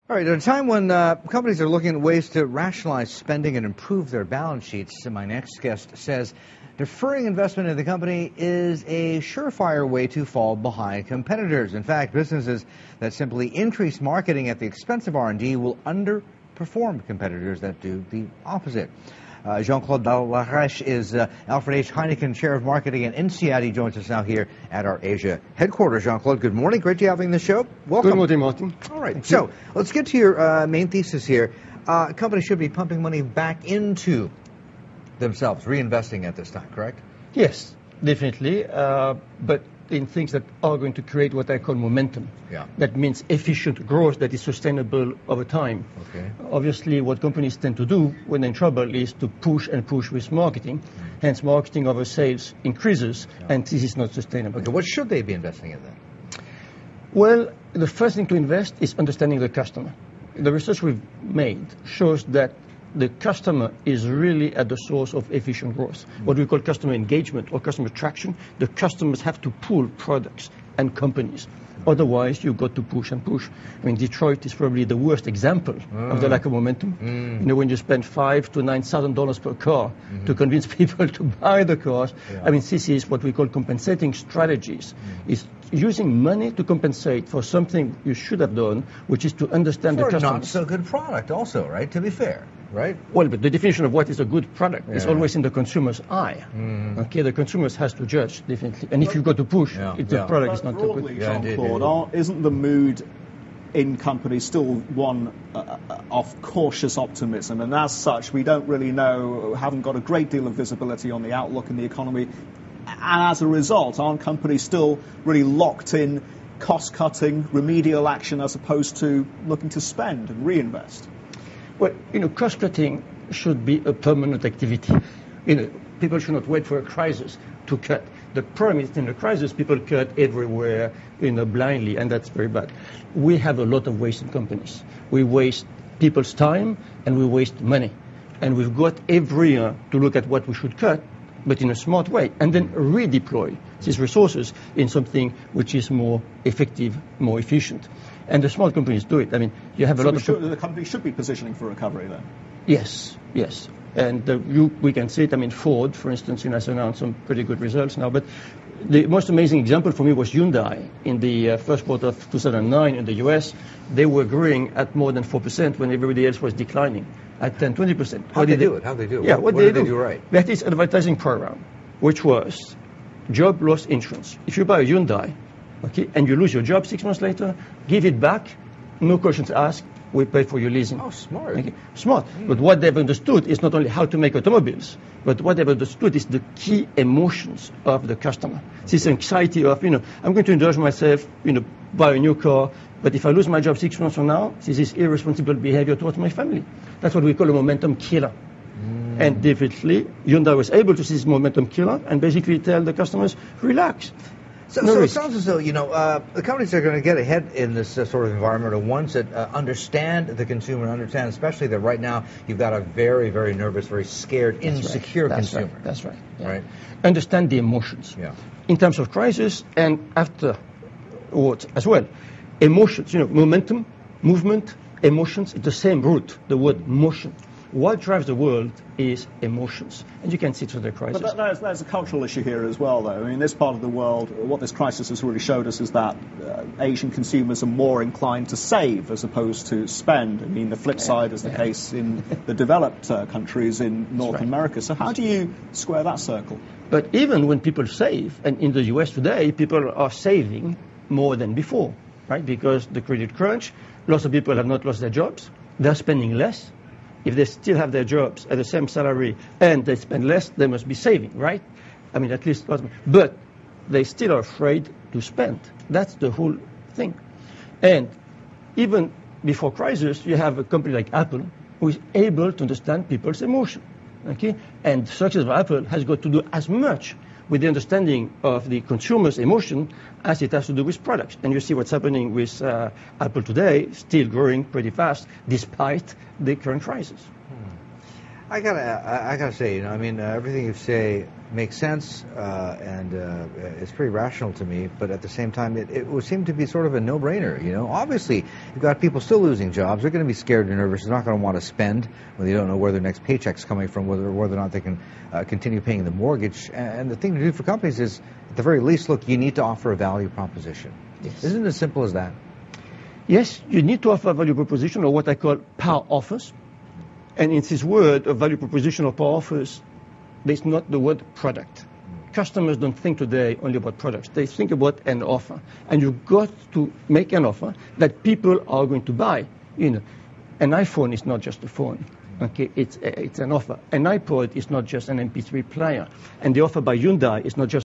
All right, at a time when companies are looking at ways to rationalize spending and improve their balance sheets, my next guest says deferring investment in the company is a surefire way to fall behind competitors. In fact, businesses that simply increase marketing at the expense of R&D will underperform competitors that do the opposite. Jean-Claude Larreche is Alfred H. Heineken Chair of Marketing at INSEAD. He joins us now here at our Asia headquarters. Jean-Claude, good morning. Great to have you on the show. Welcome. Good morning, Martin. All right. So let's get to your main thesis here. Companies should be pumping money back into themselves, reinvesting at this time, correct? Yes, definitely. But in things that are going to create what I call momentum. Yeah. That means efficient growth that is sustainable over time. Okay. Obviously, what companies tend to do when they're in trouble is to push and push with marketing. Hence, marketing over sales increases, and this is not sustainable. Okay. What should they be investing in then? Well, the first thing to invest is understanding the customer. The research we've made shows that the customer is really at the source of efficient growth. What we call customer engagement or customer traction. The customers have to pull products and companies. Otherwise, you've got to push and push. I mean, Detroit is probably the worst example of the lack of momentum. You know, when you spend $5,000 to $9,000 per car to convince people to buy the cars, I mean, this is what we call compensating strategies. It's using money to compensate for something you should have done, which is to understand the customer. Not so good product also, right? To be fair, right? Well, but the definition of what is a good product is always in the consumer's eye. Okay, the consumers has to judge, definitely. And if you've got to push, if the product is not so good. Jean-Claude, isn't the mood in companies still one of cautious optimism? And as such, we don't really know, haven't got a great deal of visibility on the outlook in the economy. And as a result, aren't companies still really locked in cost-cutting, remedial action, as opposed to looking to spend and reinvest? Well, you know, cost-cutting should be a permanent activity. You know, people should not wait for a crisis to cut. The problem is in the crisis, people cut everywhere, you know, blindly, and that's very bad. We have a lot of waste in companies. We waste people's time, and we waste money. And we've got every year to look at what we should cut, but in a smart way, and then redeploy these resources in something which is more effective, more efficient. And the small companies do it. I mean, you have a lot of... The company should be positioning for recovery then? Yes, yes. And we can see it. I mean, Ford, for instance, has announced some pretty good results now. But the most amazing example for me was Hyundai. In the first quarter of 2009 in the US, they were growing at more than 4% when everybody else was declining at 10, 20%. How did they do it? How did they do it? Yeah, what did they do right? That is an advertising program, which was job loss insurance. If you buy a Hyundai, okay, and you lose your job 6 months later, give it back, no questions asked, we pay for your leasing. Oh, smart. Okay. Smart. But what they've understood is not only how to make automobiles, but what they've understood is the key emotions of the customer. This anxiety of, I'm going to indulge myself, buy a new car, but if I lose my job 6 months from now, this is irresponsible behavior towards my family. That's what we call a momentum killer. And definitely, Hyundai was able to see this momentum killer and basically tell the customers, relax. So it sounds as though, the companies that are going to get ahead in this sort of environment are ones that understand the consumer, understand especially that right now you've got a very, very nervous, very scared, insecure consumer. That's right. Yeah. Right. Understand the emotions. Yeah. In terms of crisis and afterwards as well. Emotions, momentum, movement, emotions, it's the same root, the word motion. What drives the world is emotions, and you can see through the crisis. But there's a cultural issue here as well, though. I mean, this part of the world, what this crisis has really showed us is that Asian consumers are more inclined to save as opposed to spend. I mean, the flip side is the case in the developed countries in North America. So how do you square that circle? But even when people save, and in the US today, people are saving more than before, right? Because the credit crunch, lots of people have not lost their jobs. They're spending less. If they still have their jobs at the same salary and they spend less, they must be saving, right? I mean, at least, but they still are afraid to spend. That's the whole thing. And even before crisis, you have a company like Apple who is able to understand people's emotion, okay? And the success of Apple has got to do as much with the understanding of the consumer's emotion as it has to do with products. And you see what's happening with Apple today, still growing pretty fast despite the current crisis. I gotta say, everything you say makes sense, and it's pretty rational to me, but at the same time, it would seem to be sort of a no-brainer, you know? Obviously, you've got people still losing jobs. They're going to be scared and nervous. They're not going to want to spend when they don't know where their next paycheck's coming from, whether or not they can continue paying the mortgage. And the thing to do for companies is, at the very least, look, you need to offer a value proposition. Yes. Isn't it as simple as that? Yes, you need to offer a value proposition, or what I call power offers. And in this word, a value proposition or power offers, there's not the word product. Customers don't think today only about products. They think about an offer. And you've got to make an offer that people are going to buy. You know, an iPhone is not just a phone. Okay, it's an offer. An iPod is not just an MP3 player. And the offer by Hyundai is not just